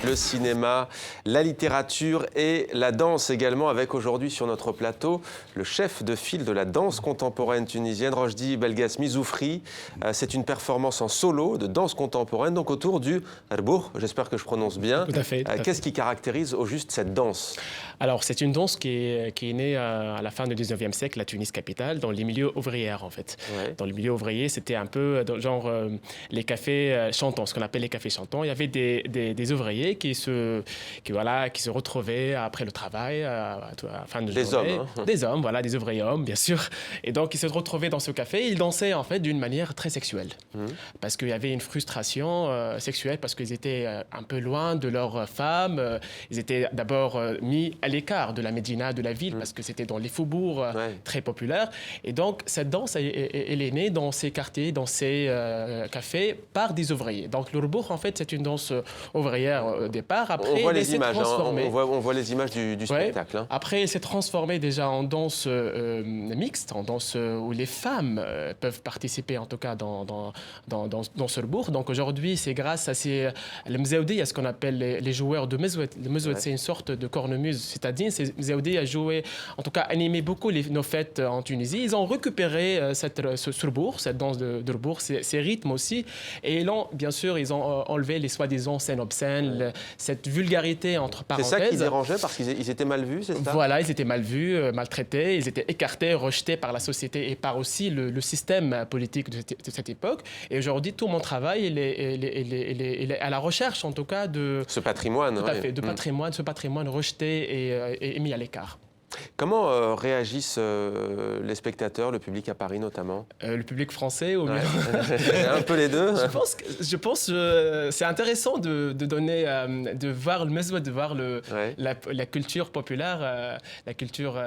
le cinéma, la littérature et la danse également, avec aujourd'hui sur notre plateau le chef de file de la danse contemporaine tunisienne, Rojdi Belgasmi Zoufri. C'est une performance en solo de danse contemporaine, donc autour du Rbour, j'espère que je prononce bien. Tout à fait. Qu'est-ce qui caractérise au juste cette danse? Alors, c'est une danse qui est née à la fin du 19e siècle, la Tunis capitale, dans les milieux ouvriers, en fait. Ouais. Dans les milieux ouvriers, c'était un peu genre les cafés chantants, ce qu'on appelle les cafés chantants. Il y avait des ouvriers qui se retrouvaient après le travail, à la fin de journée. Hommes, hein. Des hommes, voilà, des ouvriers hommes, bien sûr. Et donc, ils se retrouvaient dans ce café et ils dansaient, en fait, d'une manière très sexuelle. Parce qu'il y avait une frustration sexuelle, parce qu'ils étaient un peu loin de leurs femmes. Ils étaient d'abord mis à l'écart de la médina, de la ville, parce que c'était dans les faubourgs très populaires. Et donc, cette danse, elle est née dans ces quartiers, dans ces cafés, par des ouvriers. Donc, le Rbour, en fait, c'est une danse ouvrière au départ. Après, on voit les images, on voit les images du spectacle. Hein. Après, elle s'est transformée déjà en danse mixte, en danse où les femmes peuvent participer, en tout cas, dans ce Rbour. Donc, aujourd'hui, c'est grâce à le Mzaoudi, à ce qu'on appelle les joueurs de Mezoued. Le Mezoued, c'est une sorte de cornemuse. C'est-à-dire, Mzaoudi a joué, en tout cas, animé beaucoup nos fêtes en Tunisie. Ils ont récupéré ce Rbour, cette danse de Rbour, ces rythmes aussi. Et bien sûr, ils ont enlevé les soi-disant scènes obscènes, cette vulgarité entre parenthèses. C'est ça qui dérangeait parce qu'ils étaient mal vus, c'est ça? Voilà, ils étaient mal vus, maltraités, ils étaient écartés, rejetés par la société et par aussi le système politique de cette époque. Et aujourd'hui, tout mon travail, il est à la recherche, en tout cas, de ce patrimoine. Tout à fait, de patrimoine, ce patrimoine rejeté et mis à l'écart. Comment réagissent les spectateurs, le public à Paris notamment? Le public français ou bien... Un peu les deux. Je pense que c'est intéressant de voir le Mezoued, de voir la culture populaire, la culture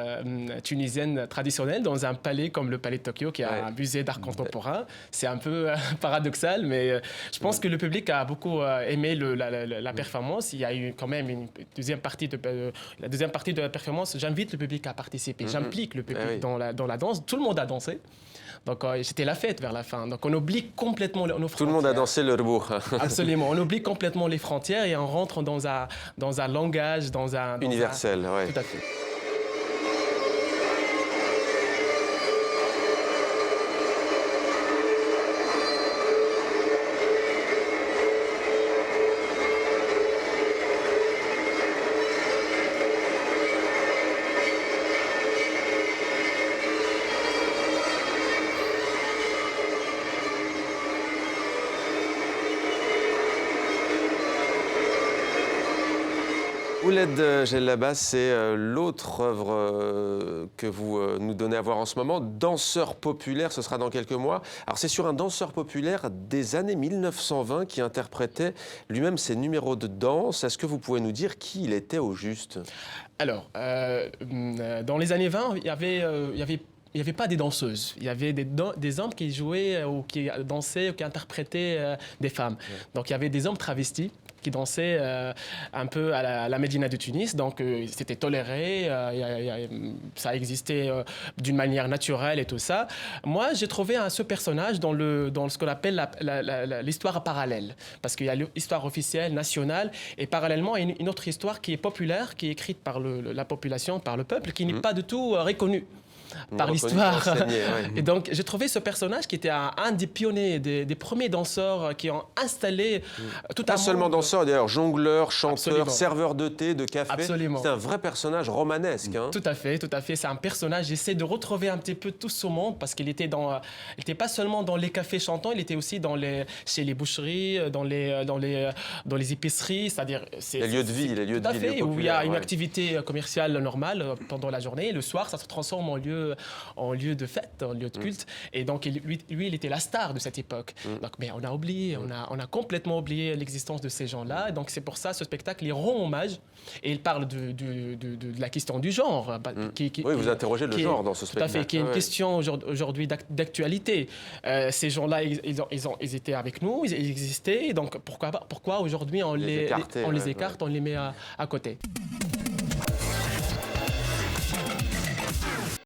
tunisienne traditionnelle dans un palais comme le Palais de Tokyo, qui a un musée d'art contemporain. C'est un peu paradoxal, mais je pense que le public a beaucoup aimé la performance. Il y a eu quand même une deuxième partie la deuxième partie de la performance. J'invite le public à participer. J'implique le public dans la danse. Tout le monde a dansé. Donc, c'était la fête vers la fin. Donc, on oublie complètement nos frontières. Tout le monde a dansé le Rbour. Absolument. On oublie complètement les frontières et on rentre dans un langage, universel, oui. Tout à fait. Ouled Jellaba, c'est l'autre œuvre que vous nous donnez à voir en ce moment. Danseur populaire, ce sera dans quelques mois. Alors c'est sur un danseur populaire des années 1920 qui interprétait lui-même ses numéros de danse. Est-ce que vous pouvez nous dire qui il était au juste? Alors, dans les années 20, il y avait pas des danseuses. Il y avait des hommes qui jouaient ou qui dansaient ou qui interprétaient des femmes. Donc il y avait des hommes travestis qui dansaient un peu à la Médina de Tunis. Donc, c'était toléré, ça existait d'une manière naturelle et tout ça. Moi, j'ai trouvé ce personnage dans ce qu'on appelle l'histoire parallèle. Parce qu'il y a l'histoire officielle, nationale, et parallèlement, il y a une autre histoire qui est populaire, qui est écrite par la population, par le peuple, qui n'est pas du tout reconnue par l'histoire. Et donc, j'ai trouvé ce personnage qui était un des pionniers, des premiers danseurs qui ont installé tout un monde. Pas seulement danseur, d'ailleurs, jongleur, chanteur, serveur de thé, de café. Absolument. C'est un vrai personnage romanesque. Hein. Tout à fait. C'est un personnage. J'essaie de retrouver un petit peu tout ce monde parce qu'il était il était pas seulement dans les cafés chantants, il était aussi chez les boucheries, dans les épiceries, c'est-à-dire les lieux de vie, tout à fait, où il y a une activité commerciale normale pendant la journée. Et le soir, ça se transforme en lieu de fête, en lieu de culte. Et donc, lui, il était la star de cette époque. Donc, mais on a oublié, on a complètement oublié l'existence de ces gens-là. Et donc, c'est pour ça, ce spectacle, il rend hommage et il parle de la question du genre. Oui, vous interrogez le genre dans ce spectacle. Tout à fait, qui est une question aujourd'hui d'actualité. Ces gens-là, ils étaient avec nous, ils existaient. Donc, pourquoi aujourd'hui on les écarte, on les met à côté?